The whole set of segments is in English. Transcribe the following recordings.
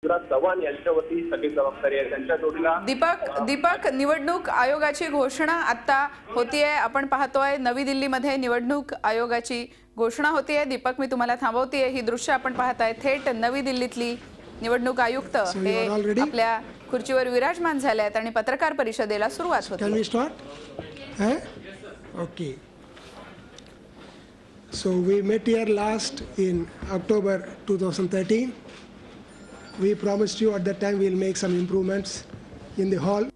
युवराज चव्हाण यांच्यावरती सगळी जबाबदारी आहे. त्यांच्या जोडीला दीपक निवडणूक आयोगाची घोषणा आता होतीये. आपण पाहतोय नवी दिल्लीमध्ये निवडणूक आयोगाची घोषणा होतीये. दीपक, मी तुम्हाला थांबवतेय. ही दृश्य आपण पाहताय थेट नवी दिल्लीतली निवडणूक आयुक्त हे आपल्या खुर्चीवर विराजमान झाले आहेत आणि पत्रकार परिषदेला सुरुवात होते. Can we start? Okay. So we met here last in October 2013. We promised you at that time we'll make some improvements in the hall.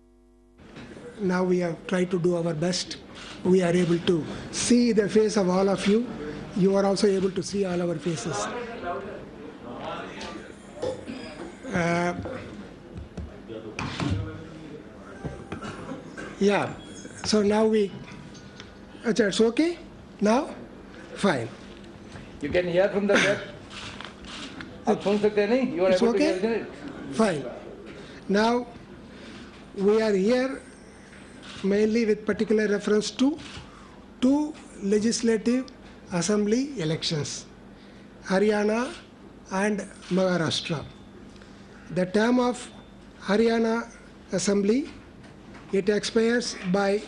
Now we have tried to do our best. We are able to see the face of all of you. You are also able to see all our faces. Yeah, so now we, it's okay now? Fine. You can hear from the left. आप सुन सकते हैं नहीं? You are It's able to okay? hear it. Fine. Now we are here mainly with particular reference to two legislative assembly elections, Haryana and Maharashtra. The term of Haryana assembly, it expires by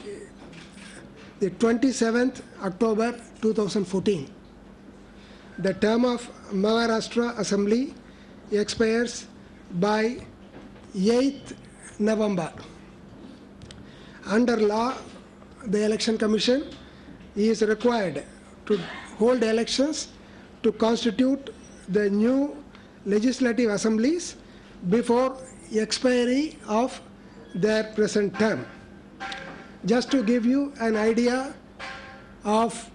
the 27th October 2014. The term of Maharashtra assembly expires by 8th November. Under law, the election commission is required to hold elections to constitute the new legislative assemblies before expiry of their present term. Just to give you an idea of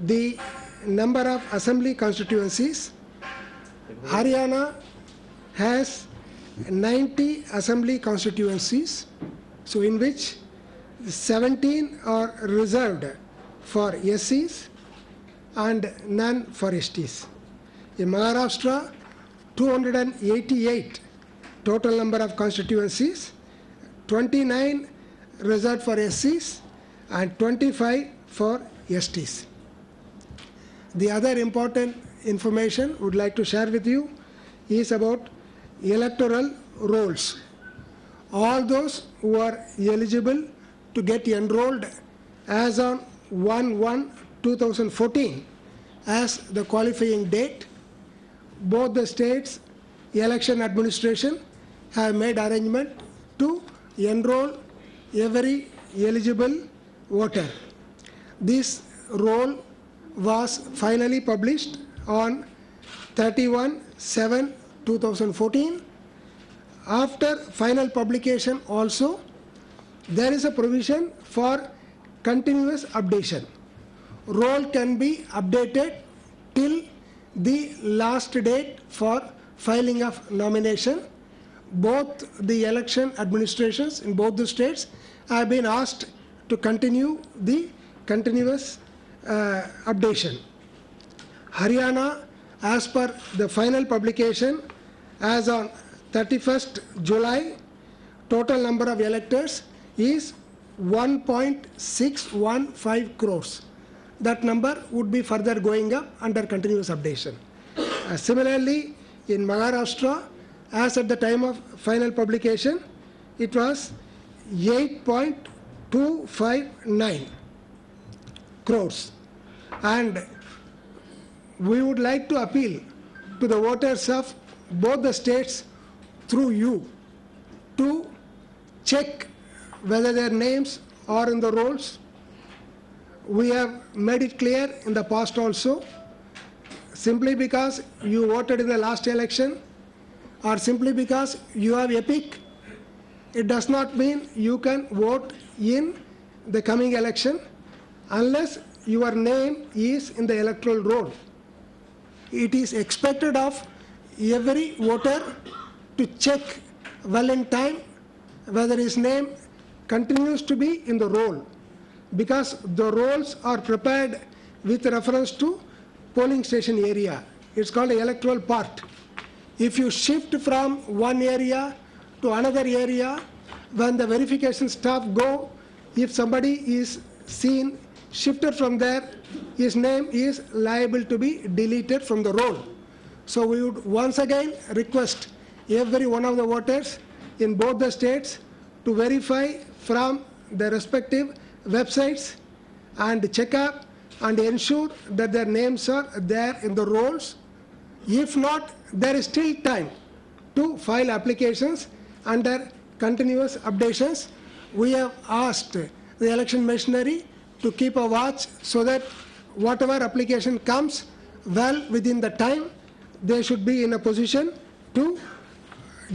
the number of assembly constituencies, Haryana has 90 assembly constituencies, so in which 17 are reserved for SCs and none for STs. In Maharashtra, 288 total number of constituencies, 29 reserved for SCs and 25 for STs. The other important information would like to share with you is about electoral rolls. All those who are eligible to get enrolled as on 1/1/2014 as the qualifying date, both the states election administration have made arrangement to enroll every eligible voter. This roll was finally published on 31/7/2014. After final publication also, there is a provision for continuous updation. Roll can be updated till the last date for filing of nomination. Both the election administrations in both the states have been asked to continue the continuous updation. Haryana, as per the final publication, as on 31st July, total number of electors is 1.615 crores. That number would be further going up under continuous updation. Similarly, in Maharashtra, as at the time of final publication, it was 8.259 crores. And we would like to appeal to the voters of both the states through you to check whether their names are in the rolls. We have made it clear in the past also, simply because you voted in the last election or simply because you have EPIC, it does not mean you can vote in the coming election unless your name is in the electoral roll. It is expected of every voter to check well in time whether his name continues to be in the roll, because the rolls are prepared with reference to polling station area. It's called the electoral part. If you shift from one area to another area, when the verification staff go, if somebody is seen shifted from there, his name is liable to be deleted from the roll. So we would once again request every one of the voters in both the states to verify from the respective websites and check up and ensure that their names are there in the rolls. If not, there is still time to file applications under continuous updations. We have asked the election machinery to keep a watch so that whatever application comes well within the time, they should be in a position to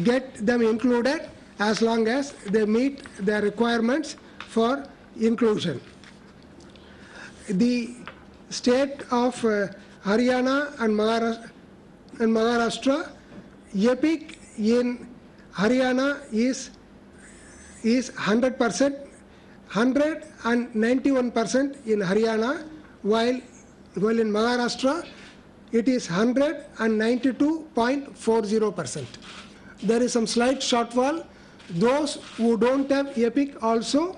get them included as long as they meet their requirements for inclusion. The state of Haryana and Maharashtra, EPIC in Haryana is 100%, 191% in Haryana, while in Maharashtra it is 192.40%. There is some slight shortfall. Those who don't have EPIC also,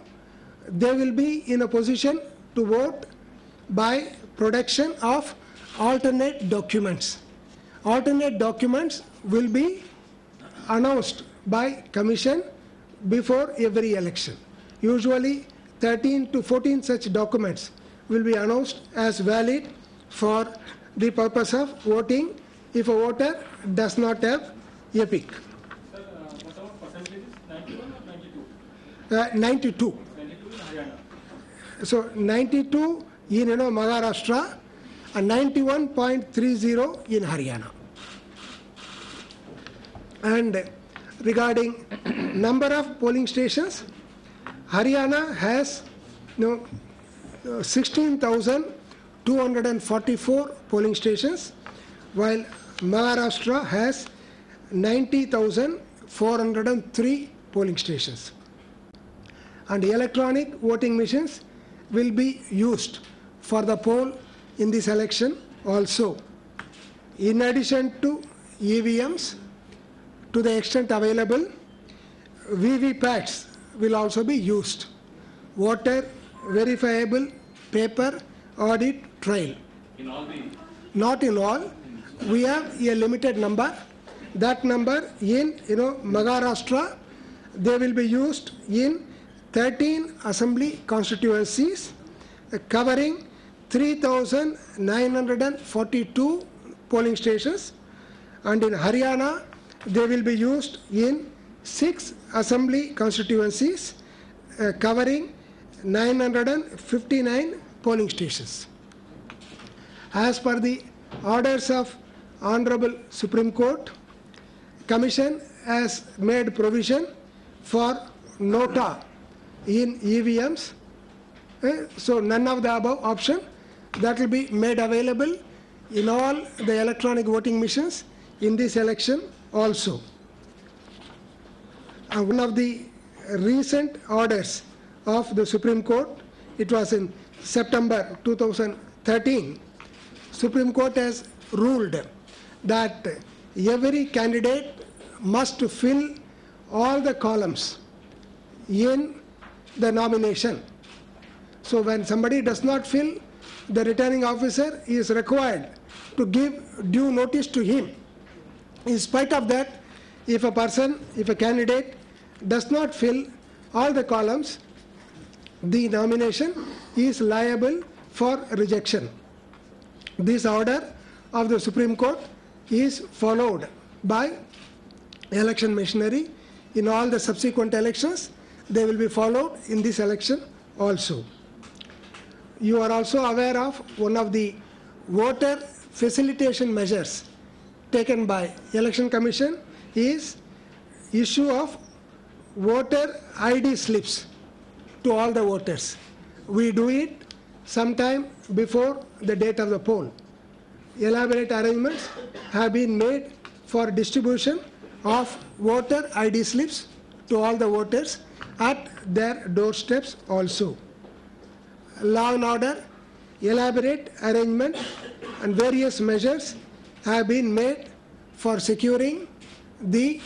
they will be in a position to vote by production of alternate documents. Alternate documents will be announced by Commission before every election. Usually 13 to 14 such documents will be announced as valid for the purpose of voting if a voter does not have EPIC. What about percentages? 91 or 92? 92. 92 in Haryana. So 92 in Maharashtra and 91.30 in Haryana. And regarding number of polling stations, Haryana has 16,244 polling stations, while Maharashtra has 90,403 polling stations. And electronic voting machines will be used for the poll in this election also. In addition to EVMs, to the extent available, VVPATs will also be used. Voter verifiable paper audit trail. In all the Not in all. We have a limited number. That number in Maharashtra, they will be used in 13 assembly constituencies covering 3,942 polling stations, and in Haryana they will be used in 6 assembly constituencies covering 959 polling stations. As per the orders of Honorable Supreme Court, Commission has made provision for nota in EVMs. So none of the above option, that will be made available in all the electronic voting machines in this election also. One of the recent orders of the Supreme Court, it was in September 2013, Supreme Court has ruled that every candidate must fill all the columns in the nomination. So when somebody does not fill, the returning officer is required to give due notice to him. In spite of that, if a candidate does not fill all the columns, the nomination is liable for rejection. This order of the Supreme Court is followed by election machinery in all the subsequent elections. They will be followed in this election also. You are also aware of one of the voter facilitation measures taken by Election Commission is issue of voter ID slips to all the voters. We do it sometime before the date of the poll. Elaborate arrangements have been made for distribution of voter ID slips to all the voters at their doorsteps also. Law and order, elaborate arrangement and various measures have been made for securing the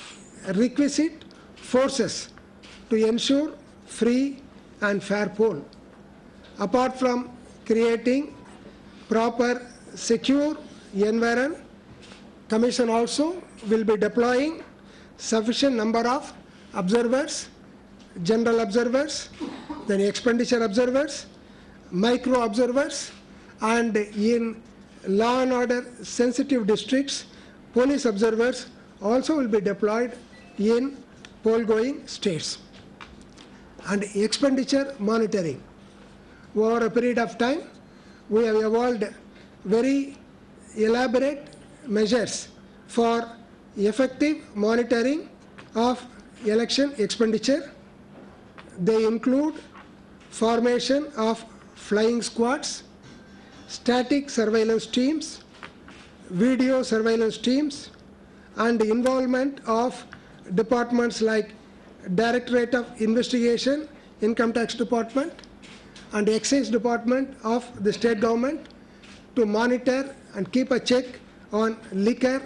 requisite forces to ensure free and fair poll. Apart from creating proper secure environment, Commission also will be deploying sufficient number of observers, general observers, then expenditure observers, micro observers, and in law and order sensitive districts, police observers also will be deployed in poll-going states. And expenditure monitoring. Over a period of time, we have evolved very elaborate measures for effective monitoring of election expenditure. They include formation of flying squads, static surveillance teams, video surveillance teams, and the involvement of departments like Directorate of Investigation, Income Tax Department, and Excise Department of the state government to monitor and keep a check on liquor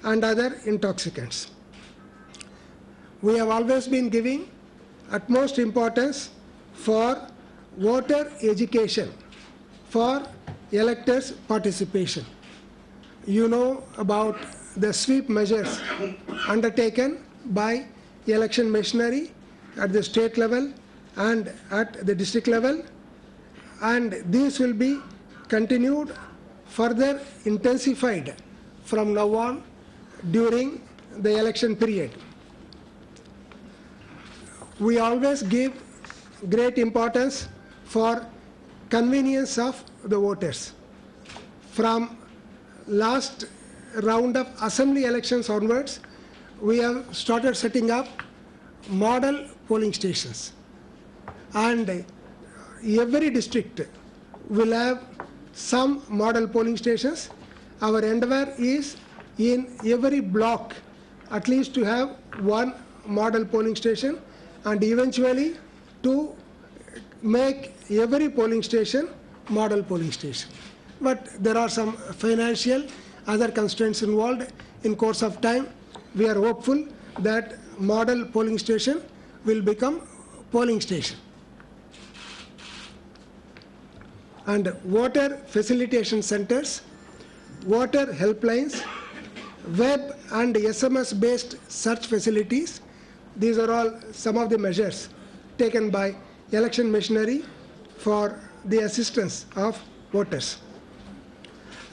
and other intoxicants. We have always been giving utmost importance for voter education, for electors' participation. You know about the sweep measures undertaken by election machinery at the state level and at the district level, and these will be continued, further intensified from now on during the election period. We always give great importance for convenience of the voters. From last round of assembly elections onwards, we have started setting up model polling stations, and every district will have some model polling stations. Our endeavor is in every block at least to have one model polling station, and eventually to make every polling station model polling station. But there are some financial other constraints involved. In course of time, we are hopeful that model polling station will become polling station. And voter facilitation centers, voter helplines, web and SMS based search facilities, these are all some of the measures taken by election machinery for the assistance of voters.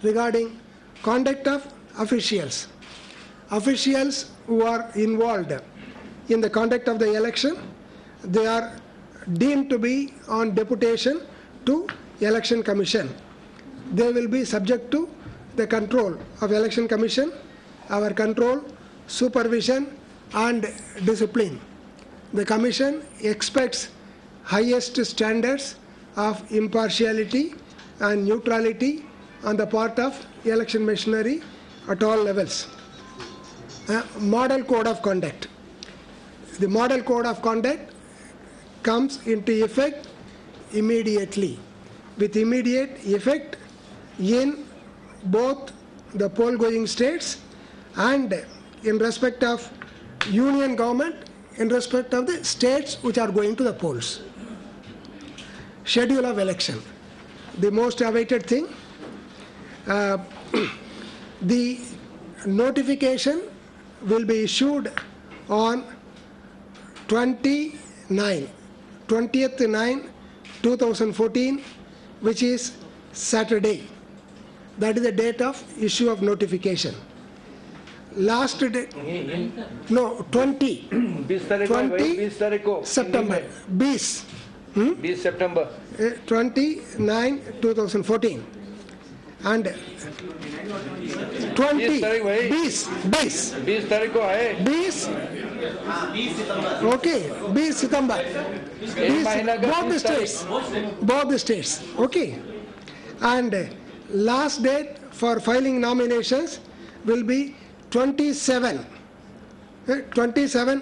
Regarding conduct of officials, officials who are involved in the conduct of the election, they are deemed to be on deputation to Election Commission. They will be subject to the control of Election Commission, our control, supervision and discipline. The Commission expects highest standards of impartiality and neutrality on the part of election machinery at all levels. Model Code of Conduct. The Model Code of Conduct comes into effect immediately, with immediate effect in both the poll-going states and in respect of union government, in respect of the states which are going to the polls. Schedule of election, the most awaited thing. The notification will be issued on 20/9/2014, which is Saturday. That is the date of issue of notification. Last day, no, 20 September, 20 September 29/2014, and 20 20 तारीख को है 20 okay 20 September, both the states, okay. And last date for filing nominations will be 27/9. 27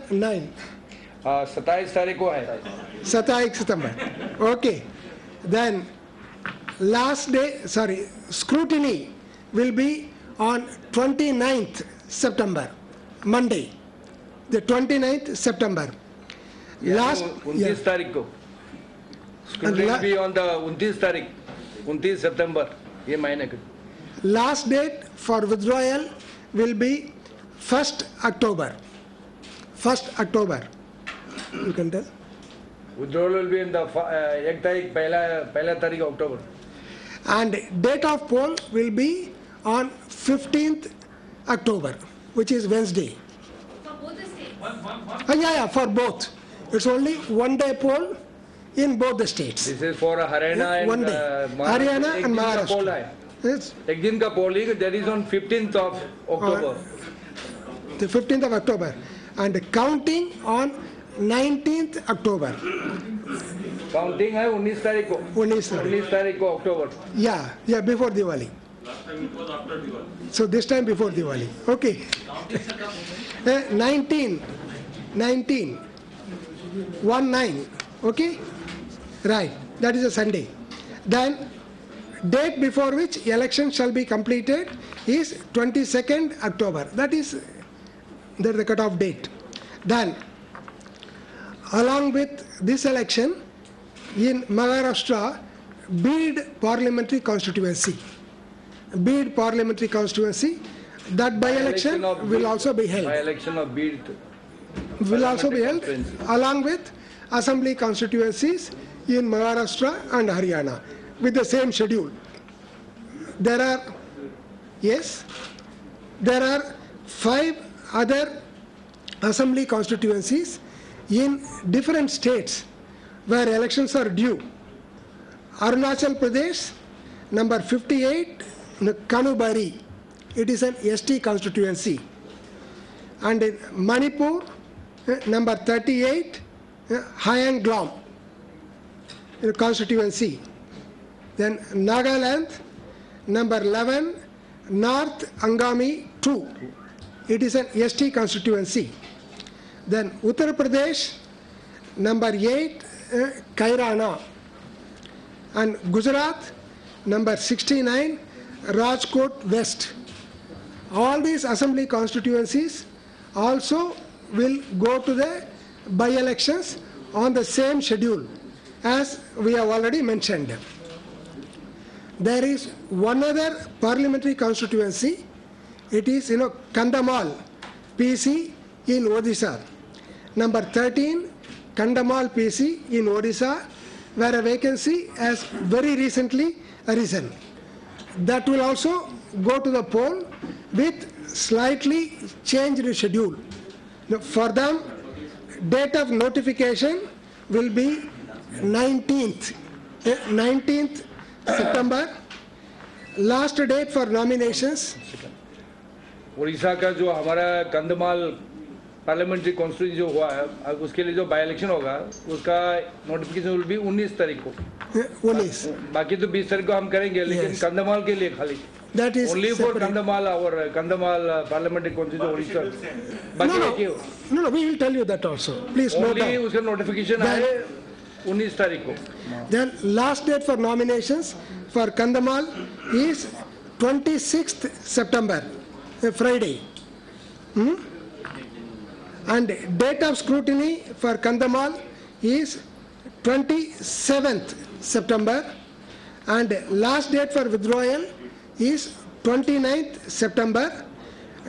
तारीख को है 27 September, okay. Then last day, scrutiny will be on 29th September, Monday, the 29th September. Last 29 तारीख को scrutiny will be on the 29 तारीख 29 September, ये महीने को. Last date for withdrawal will be 1st October. 1st October. You can tell. Withdrawal will be in the 1 तारीख पहला तारीख October. And date of poll will be on 15th October, which is Wednesday. Yeah, for both. It's only 1 day poll in both the states. This is for Haryana and 1 day. Haryana and Maharashtra. Yes. एक दिन का polling, that is on 15th of October. The 15th of October. And counting on 19th October. Counting है 19 तारीख को. 19 तारीख को October. Yeah, before Diwali. Last time it was after Diwali. So this time before Diwali. Okay. 19. 1/9. Okay. Right. That is a Sunday. Then date before which election shall be completed is 22nd October. That is the cutoff date. Then along with this election in Maharashtra, Bid parliamentary constituency, that by-election will also be held. By-election of Bid Will also be held along with assembly constituencies in Maharashtra and Haryana with the same schedule. There are 5 other assembly constituencies in different states where elections are due. Arunachal Pradesh, number 58, Kanubari, it is an ST constituency. And in Manipur, number 38, Hayanglom constituency. Then Nagaland, number 11, North Angami 2, it is an ST constituency. Then Uttar Pradesh, number 8, Kairana. And Gujarat, number 69, Rajkot West. All these assembly constituencies also will go to the by-elections on the same schedule as we have already mentioned. There is one other parliamentary constituency. It is, Kandhamal, PC in Odisha. Number 13, Kandhamal PC in Odisha, where a vacancy has very recently arisen. That will also go to the poll with slightly changed schedule. For them, date of notification will be 19th September. Last date for nominations. Orissa का जो हमारा Kandhamal parliamentary constituency जो हुआ है, उसके लिए जो by election होगा, उसका नोटिफिकेशन विल बी 19 तारीख को. 19. बाकी तो 20 तारीख को हम करेंगे, लेकिन कंधमाल के लिए खाली. That is only for separate. Kandhamal, our Kandhamal parliamentary constituency Odisha. No, we will tell you that also. Please note Only down. उसका notification आए 19 तारीख को. Then last date for nominations for Kandhamal is 26th September, Friday. And date of scrutiny for Kandhamal is 27th September. And last date for withdrawal is 29th September.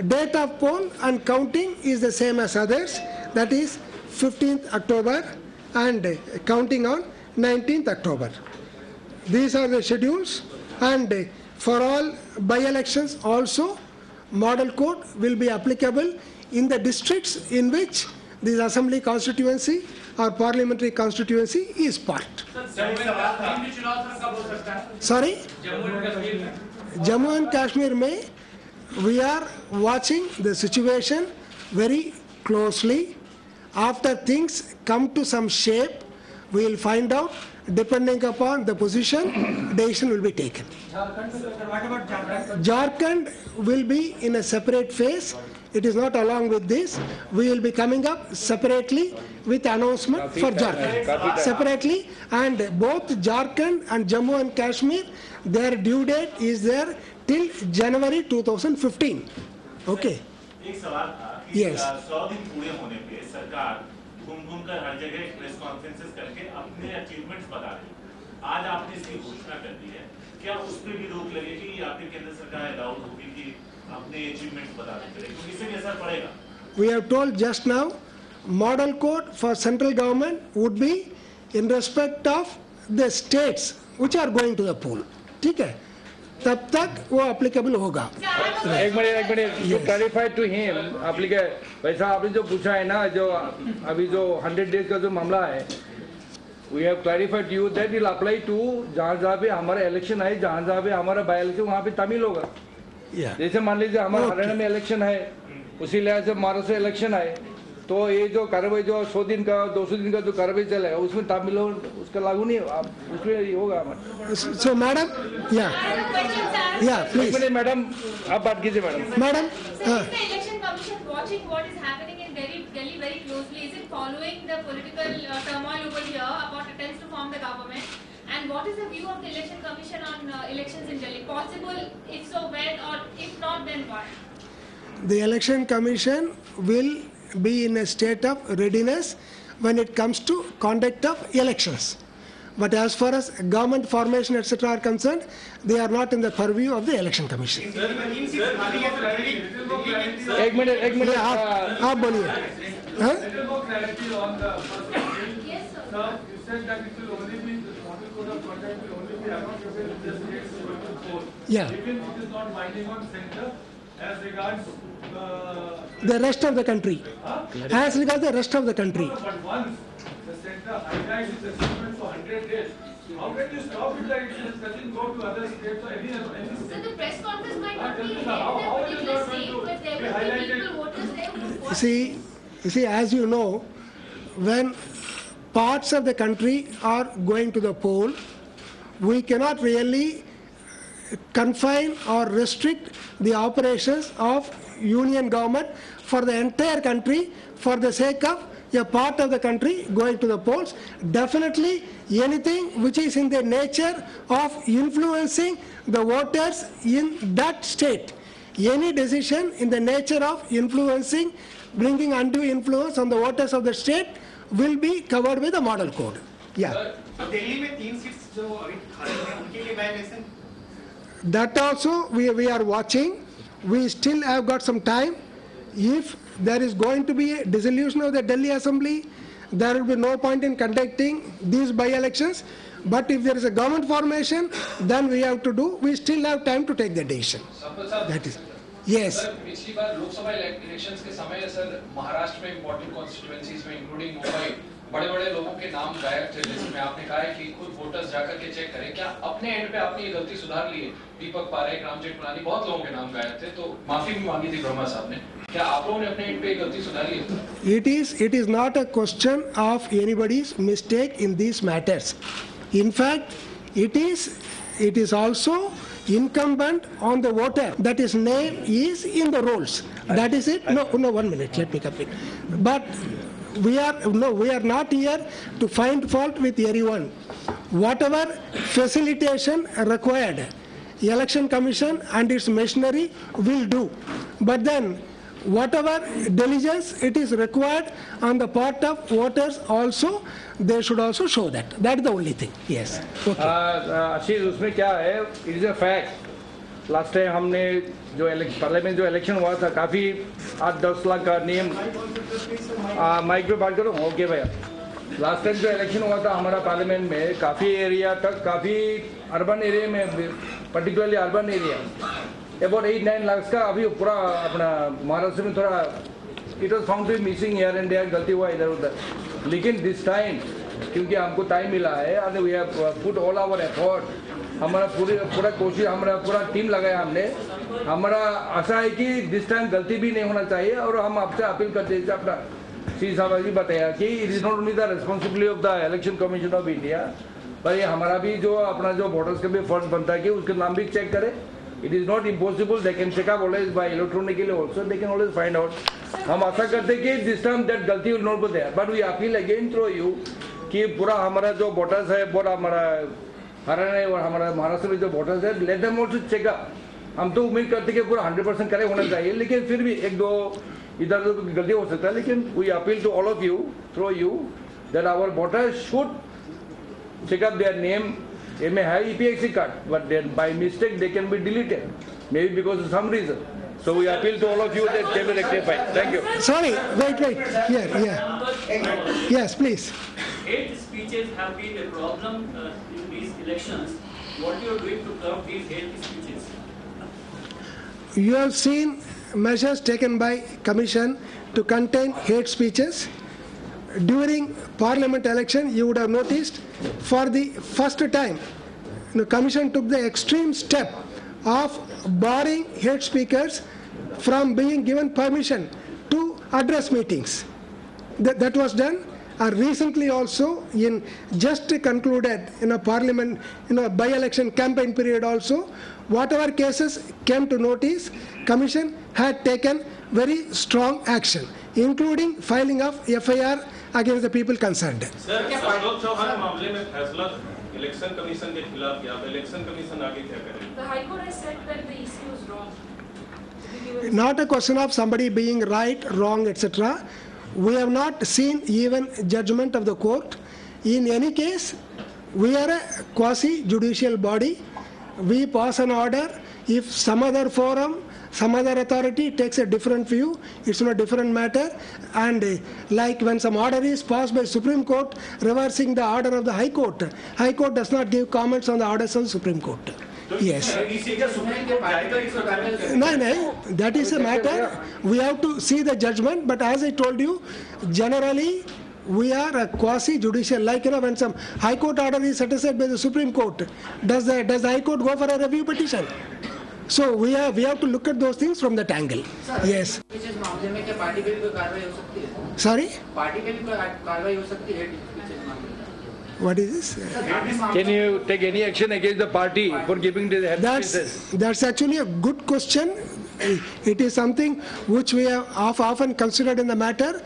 Date of poll and counting is the same as others, that is 15th October, and counting on 19th October. These are the schedules, and for all by-elections also, model code will be applicable in the districts in which this assembly constituency or parliamentary constituency is part. Sorry? Jammu and Kashmir mein, we are watching the situation very closely. After things come to some shape, we will find out, depending upon the position, decision will be taken. Jharkhand will be in a separate phase. It is not along with this. We will be coming up separately with announcement for Jharkhand. Separately, and both Jharkhand and Jammu and Kashmir, their due date is there till January 2015. Okay. एक सवाल था कि Yes. 100 दिन पूरे होने पे सरकार घूम कर हर जगह प्रेस कॉन्फ्रेंसेस करके अपने अचीवमेंट्स बता रही है. आज आपने इसकी घोषणा कर दी है, क्या उस पर भी रोक लगेगी या फिर केंद्र सरकार अलाउड होगी कि अपने अचीवमेंट्स बता दें, क्योंकि इससे भी असर पड़ेगा? We have told just now, model code for central government would be in respect of the states which are going to the pool. ठीक है, तब तक वो applicable होगा. एक मिनट जो क्लैरिफाई टू हिम एप्लीकेट वैसा आपने जो पूछा है ना, जो अभी जो 100 डेज का जो मामला है, we have clarified you that will apply to जहाँ पे हमारा इलेक्शन है, जहाँ पे हमारा बाय इलेक्शन वहाँ पे तमिल होगा. जैसे मान लीजिए हमारा हरियाणा में इलेक्शन है, उसी लिहाज से महाराष्ट्र इलेक्शन है, तो ये जो कार्रवाई जो 100 दिन का 200 दिन का जो कार्रवाई चलेगा उसमें तमिल उसका लागू नहीं उसमें होगा. So madam, yeah, please. Madam आप बात कीजिए madam. Madam, Is the election commission watching what is happening in Delhi very closely? Is it following the political turmoil over here about attempts to form the government? And what is the view of the election commission on elections in Delhi? Possible? If so, when? Or if not, then why? the election commission will be in a state of readiness when it comes to conduct of elections. But as far as government formation etc. are concerned, they are not in the purview of the election commission. एक minute आप बोलिए. हाँ? Yes, sir. Yeah. It is not binding on center as regards The rest of the country. As regards the rest of the country. but once the center highlights its achievements for 100 days, how can you stop it that it doesn't go to other states or any So the press conference might not be How- how held in is a it particular not going state, to but there be will be highlighted? people, voters there who would watch. You see, as you know, when parts of the country are going to the poll, we cannot really confine or restrict the operations of union government for the entire country for the sake of a part of the country going to the polls. Definitely anything which is in the nature of influencing the voters in that state, any decision in the nature of influencing, bringing undue influence on the voters of the state will be covered with the model code. Yeah. Delhi में 3 seats जो अभी खाली हैं उनके लिए by election. That also we are watching. We still have got some time. If there is going to be a dissolution of the Delhi Assembly, there will be no point in conducting these by-elections. But if there is a government formation, then we have to do. We still have time to take the decision. That is. Yes. Sir पिछली बार Lok Sabha elections के समय sir Maharashtra में important constituencies में including Mumbai बड़े-बड़े लोगों के नाम गायब थे, जिसमें आपने कहा है कि खुद वोटर्स जाकर के चेक करें. क्या अपने एंड पे आपने ये गलती सुधार ली है? दीपक पारेख, राम जेठमलानी, बहुत लोगों के नाम गायब थे, तो माफी भी मांगी थी ब्रह्मा साहब ने. क्या आप लोगों ने अपने एंड पे ये गलती सुधारी है? It is not a question of anybody's mistake in these matters. In fact, it is also incumbent on the voter that his name is in the rolls. That is it. No, 1 minute. Let me complete. But we are not here to find fault with everyone. Whatever facilitation required, election commission and its machinery will do. But then, whatever diligence it is required on the part of voters also, they should also show that. That is the only thing. Yes. Okay. आशीष उसमें क्या है, it is a fact. Last time हमने जो parliament जो election हुआ था, काफ़ी 8-10 लाख का नियम माइक पे बात करो. ओके भैया. लास्ट टाइम जो इलेक्शन हुआ था हमारा पार्लियामेंट में, काफ़ी एरिया तक, काफ़ी अर्बन एरिया में, particularly urban area, about 8-9 lakh का अभी पूरा अपना महाराष्ट्र में थोड़ा it was found to be missing here and there, गलती हुआ इधर उधर. लेकिन दिस टाइम क्योंकि हमको टाइम मिला है and we have put all our effort, हमारा पूरा कोशिश, हमारा पूरा टीम लगाया हमने. हमारा आशा है कि दिस टाइम गलती भी नहीं होना चाहिए. और हम आपसे अपील करते हैं, अपना श्री साहब जी बताया कि it is not only the responsibility of the election commission of India, पर ये हमारा भी जो अपना जो वोटर्स का भी फर्ज बनता है कि उसके नाम भी चेक करें. It is not impossible. They can check up always by electronically also. They can always find out. हम आशा करते हैं कि this time that गलती will not be there. But we appeal again through you कि पूरा हमारा जो वोटर्स है, पूरा हमारा हरियाणा और हमारा महाराष्ट्र में जो वोटर्स है, let them also check up. हम तो उम्मीद करते हैं कि पूरा 100% करेक्ट होना चाहिए, लेकिन फिर भी 1-2 इधर उधर गलती हो सकता है. लेकिन we appeal to all of you through you that our voters should check up their name. They may have EPIC card, but then by mistake they can be deleted, maybe because of some reason. So we appeal to all of you that they will rectify. Thank you. Sorry, wait. Here. Yes, please. Hate speeches have been a problem in these elections. What you are doing to curb these hate speeches? You have seen measures taken by Commission to contain hate speeches. During Parliament election, you would have noticed, for the first time, the Commission took the extreme step of barring hate speakers from being given permission to address meetings. That was done. Recently also, in just concluded in a Parliament, by-election campaign period also, whatever cases came to notice, Commission had taken very strong action, including filing of FIR against the people concerned. Sir, Ashok Chavan मामले में फैसला election commission के खिलाफ किया, अब election commission आगे क्या करेगा? The High Court has said that the EC was wrong. Not a question of somebody being right, wrong, etc. We have not seen even judgment of the court. In any case, we are a quasi-judicial body. We pass an order. If some other forum, some other authority takes a different view, it's on a different matter. And like when some order is passed by Supreme Court reversing the order of the High Court does not give comments on the orders of the Supreme Court. Yes. No, that is a matter. We have to see the judgment. But as I told you, generally, we are a quasi-judicial. Like, when some High Court order is set aside by the Supreme Court, does the High Court go for a review petition? So we have to look at those things from that angle. Yes. Sorry? What is this? Can you take any action against the party for giving the hate speeches? That's actually a good question. It is something which we have often considered in the matter.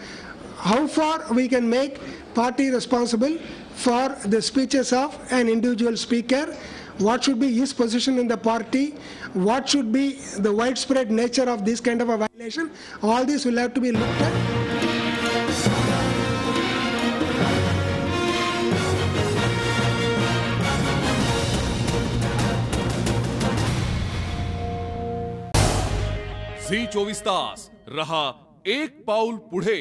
How far we can make party responsible for the speeches of an individual speaker? What should be his position in the party? What should be the widespread nature of this kind of a violation? All this will have to be looked at. झी 24 तास रहा एक पाऊल पुढे.